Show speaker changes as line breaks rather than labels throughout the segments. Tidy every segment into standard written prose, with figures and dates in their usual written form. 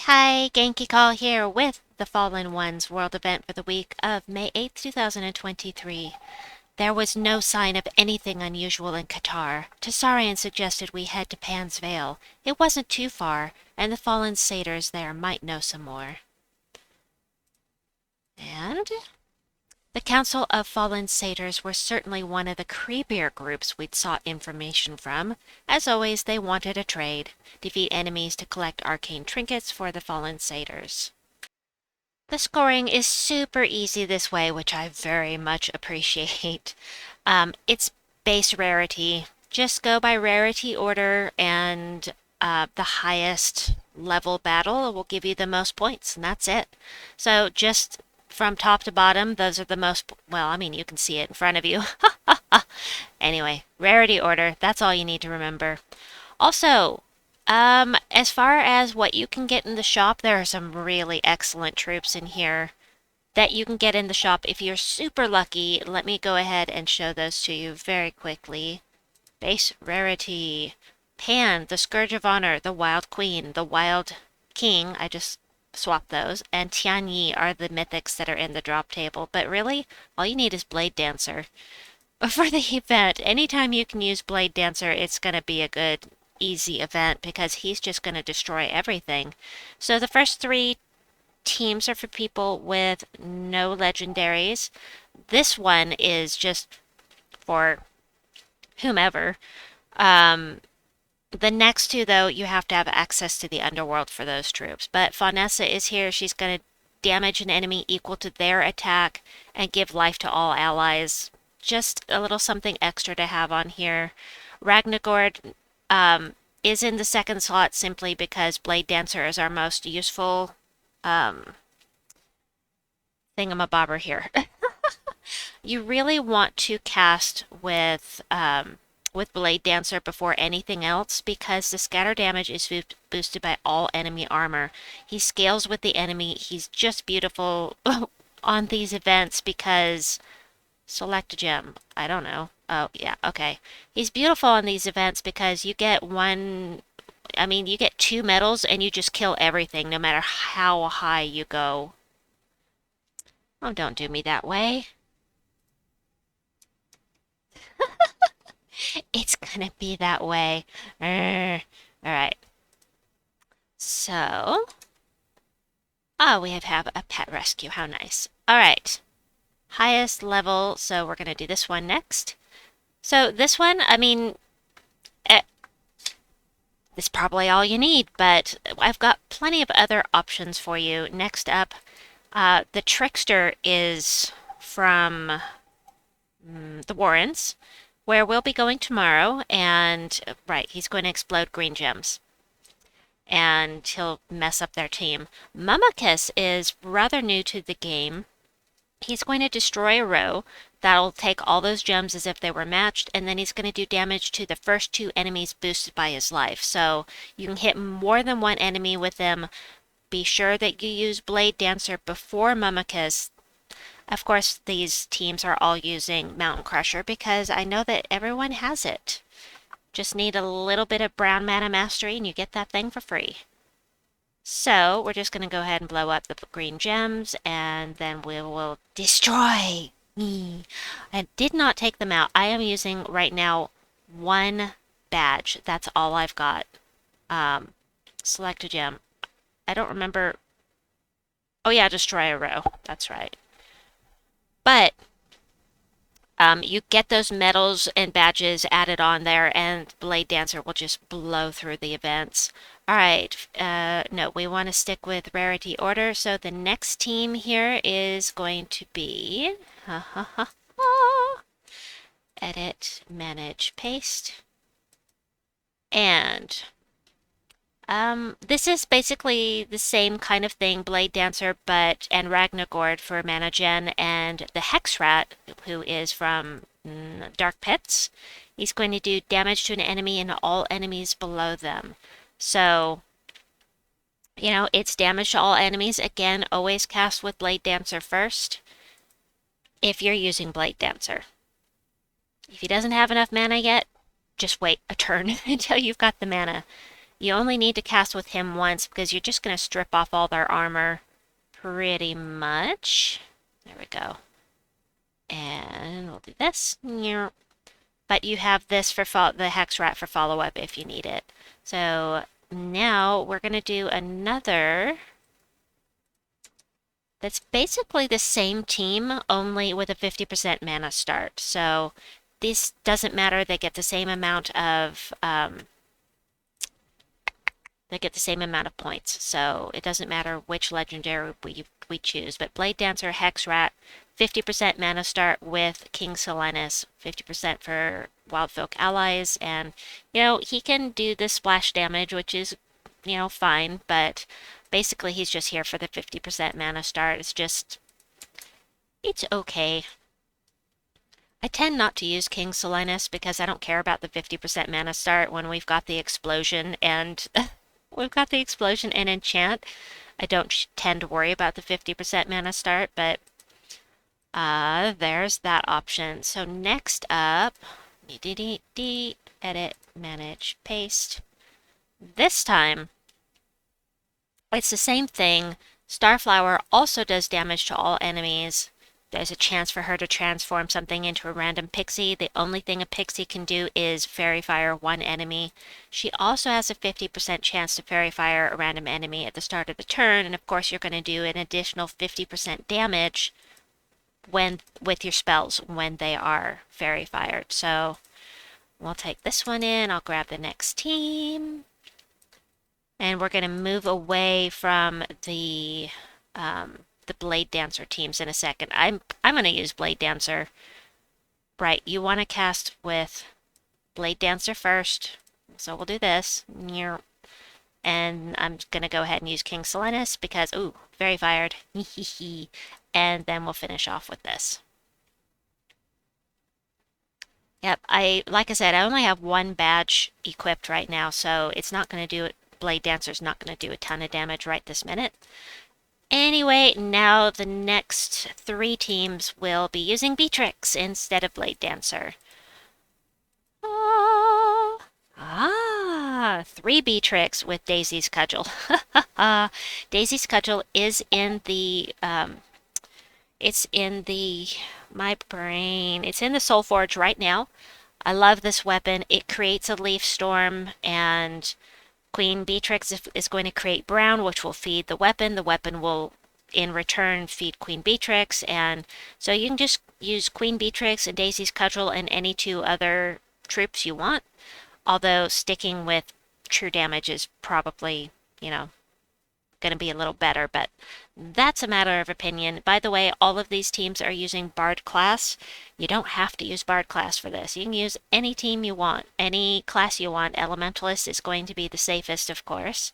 Hi, Genki Call here with the Fallen Ones World Event for the week of May 8th, 2023. There was no sign of anything unusual in Qatar. Tessarian suggested we head to Pan's Vale. It wasn't too far, and the Fallen Satyrs there might know some more. And the Council of Fallen Satyrs were certainly one of the creepier groups we'd sought information from. As always, they wanted a trade. Defeat enemies to collect arcane trinkets for the Fallen Satyrs. The scoring is super easy this way, which I very much appreciate. It's base rarity. Just go by rarity order, and the highest level battle will give you the most points, and that's it. So just from top to bottom, those are the most, well, I mean, you can see it in front of you. Anyway, rarity order, that's all you need to remember. Also, as far as what you can get in the shop, there are some really excellent troops in here that you can get in the shop if you're super lucky. Let me go ahead and show those to you very quickly. Base rarity. Pan, the Scourge of Honor, the Wild Queen, the Wild King, I just swapped those, and Tianyi are the mythics that are in the drop table. But really, all you need is Blade Dancer. For the event, anytime you can use Blade Dancer, it's going to be a good easy event because he's just going to destroy everything. So the first three teams are for people with no legendaries. This one is just for whomever. The next two, though, you have to have access to the underworld for those troops. But Faunessa is here. She's going to damage an enemy equal to their attack and give life to all allies. Just a little something extra to have on here. Ragnagord is in the second slot simply because Blade Dancer is our most useful thingamabobber here. You really want to cast with Blade Dancer before anything else because the scatter damage is boosted by all enemy armor. He scales with the enemy. He's just beautiful on these events because select a gem. I don't know. Oh, yeah, okay. He's beautiful on these events because you get you get 2 medals and you just kill everything no matter how high you go. Oh, don't do me that way. It's gonna be that way. Alright. So, we have a pet rescue. How nice. Alright. Highest level, so we're gonna do this one next. So this one, this is probably all you need, but I've got plenty of other options for you. Next up, the Trickster is from the Warrens, where we'll be going tomorrow, and right, he's going to explode green gems. And he'll mess up their team. Mumakus is rather new to the game. He's going to destroy a row. That'll take all those gems as if they were matched, and then he's going to do damage to the first 2 enemies boosted by his life. So you can hit more than one enemy with him. Be sure that you use Blade Dancer before Mumakus. Of course, these teams are all using Mountain Crusher because I know that everyone has it. Just need a little bit of brown mana mastery and you get that thing for free. So we're just going to go ahead and blow up the green gems and then we will destroy. I did not take them out. I am using right now 1 badge. That's all I've got. Select a gem. I don't remember. Oh yeah, destroy a row. That's right. But you get those medals and badges added on there, and Blade Dancer will just blow through the events. Alright, no, we want to stick with rarity order, so the next team here is going to be... Edit, manage, paste. And this is basically the same kind of thing, Blade Dancer, and Ragnagord for mana gen, and the Hex Rat, who is from Dark Pits, he's going to do damage to an enemy and all enemies below them. So, it's damage to all enemies. Again, always cast with Blade Dancer first, if you're using Blade Dancer. If he doesn't have enough mana yet, just wait a turn until you've got the mana. You only need to cast with him once because you're just going to strip off all their armor pretty much. There we go. And we'll do this. But you have this for the Hex Rat for follow-up if you need it. So now we're going to do another that's basically the same team, only with a 50% mana start. So this doesn't matter. They get the same amount of points. So it doesn't matter which legendary we choose. But Blade Dancer, Hex Rat, 50% mana start with King Silenus, 50% for Wildfolk allies, and he can do the splash damage, which is fine, but basically he's just here for the 50% mana start. It's okay. I tend not to use King Silenus because I don't care about the 50% mana start when we've got the explosion and enchant. I don't tend to worry about the 50% mana start, but there's that option. So next up, edit, manage, paste. This time, it's the same thing. Starflower also does damage to all enemies. There's a chance for her to transform something into a random pixie. The only thing a pixie can do is Fairy Fire one enemy. She also has a 50% chance to Fairy Fire a random enemy at the start of the turn, and of course you're going to do an additional 50% damage with your spells when they are Fairy Fired. So we'll take this one in. I'll grab the next team. And we're going to move away from the Blade Dancer teams in a second. I'm going to use Blade Dancer. Right, you want to cast with Blade Dancer first. So we'll do this. And I'm going to go ahead and use King Silenus because, ooh, very fired. And then we'll finish off with this. Yep, like I said, I only have one badge equipped right now, so it's not going to do it. Blade Dancer's not going to do a ton of damage right this minute. Anyway, now the next 3 teams will be using Beetrix instead of Blade Dancer. 3 Beetrix with Daisy's Cudgel. Daisy's Cudgel is in the my brain. It's in the Soul Forge right now. I love this weapon. It creates a leaf storm, and Queen Beetrix is going to create brown, which will feed the weapon. The weapon will, in return, feed Queen Beetrix, and so you can just use Queen Beetrix and Daisy's Cudgel and any 2 other troops you want. Although sticking with true damage is probably, going to be a little better, but that's a matter of opinion. By the way, all of these teams are using Bard class. You don't have to use Bard class for this. You can use any team you want, any class you want. Elementalist is going to be the safest, of course.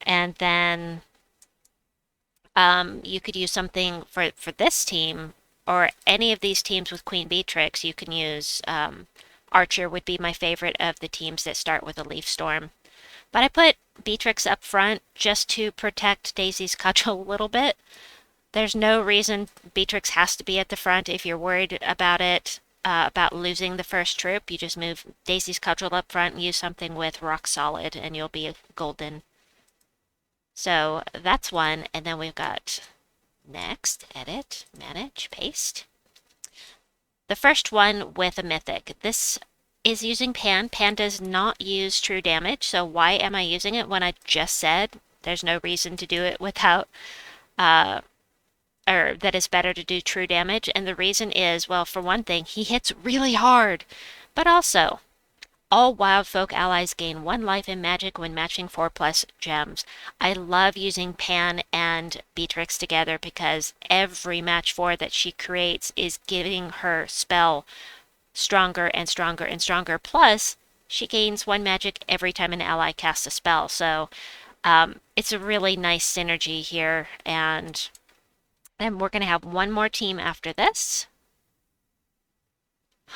And then you could use something for this team, or any of these teams with Queen Beetrix. You can use Archer would be my favorite of the teams that start with a Leaf Storm. But I put Beetrix up front just to protect Daisy's Cudgel a little bit. There's no reason Beetrix has to be at the front. If you're worried about it, about losing the first troop, you just move Daisy's Cudgel up front and use something with Rock Solid, and you'll be golden. So that's one, and then we've got next, edit, manage, paste. The first one with a mythic. This is using Pan. Pan does not use true damage, so why am I using it when I just said there's no reason to do it without, or that it's better to do true damage? And the reason is, well, for one thing, he hits really hard, but also, all Wildfolk allies gain 1 life in magic when matching 4+ gems. I love using Pan and Beetrix together because every match 4 that she creates is giving her spell stronger and stronger and stronger. Plus, she gains 1 magic every time an ally casts a spell. So it's a really nice synergy here. And then we're going to have one more team after this.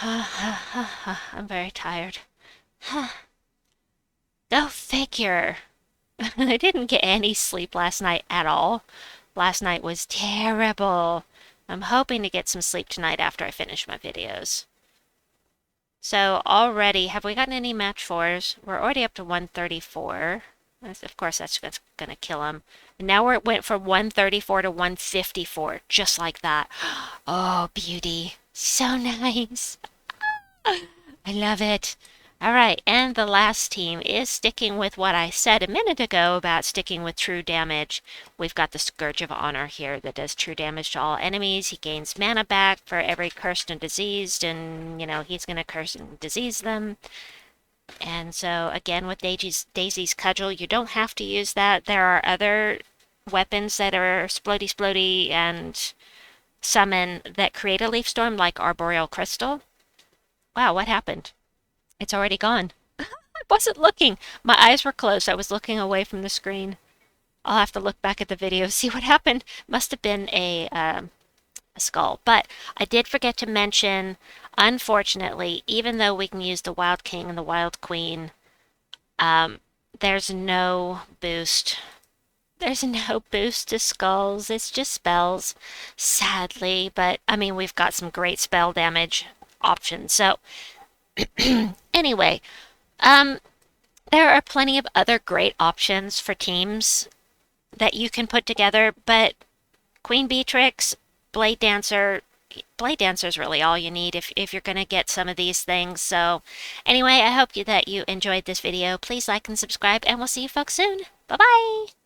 I'm very tired. Go figure. I didn't get any sleep last night at all. Last night was terrible. I'm hoping to get some sleep tonight after I finish my videos. So already, have we gotten any match fours? We're already up to 134. Of course, that's gonna kill him. And now we went from 134 to 154, just like that. Oh, beauty. So nice. I love it. All right, and the last team is sticking with what I said a minute ago about sticking with true damage. We've got the Scourge of Honor here that does true damage to all enemies. He gains mana back for every cursed and diseased, and, he's going to curse and disease them. And so, again, with Daisy's Cudgel, you don't have to use that. There are other weapons that are splody and summon that create a leaf storm, like Arboreal Crystal. Wow, what happened? It's already gone. I wasn't looking. My eyes were closed. I was looking away from the screen. I'll have to look back at the video, see what happened. Must have been a skull. But I did forget to mention, unfortunately, even though we can use the Wild King and the Wild Queen, there's no boost. There's no boost to skulls. It's just spells, sadly. But, I mean, we've got some great spell damage options. So, anyway, um, there are plenty of other great options for teams that you can put together, but Queen Beetrix, Blade Dancer, Blade Dancer is really all you need if you're going to get some of these things. So anyway, I hope that you enjoyed this video. Please like and subscribe, and we'll see you folks soon. Bye-bye!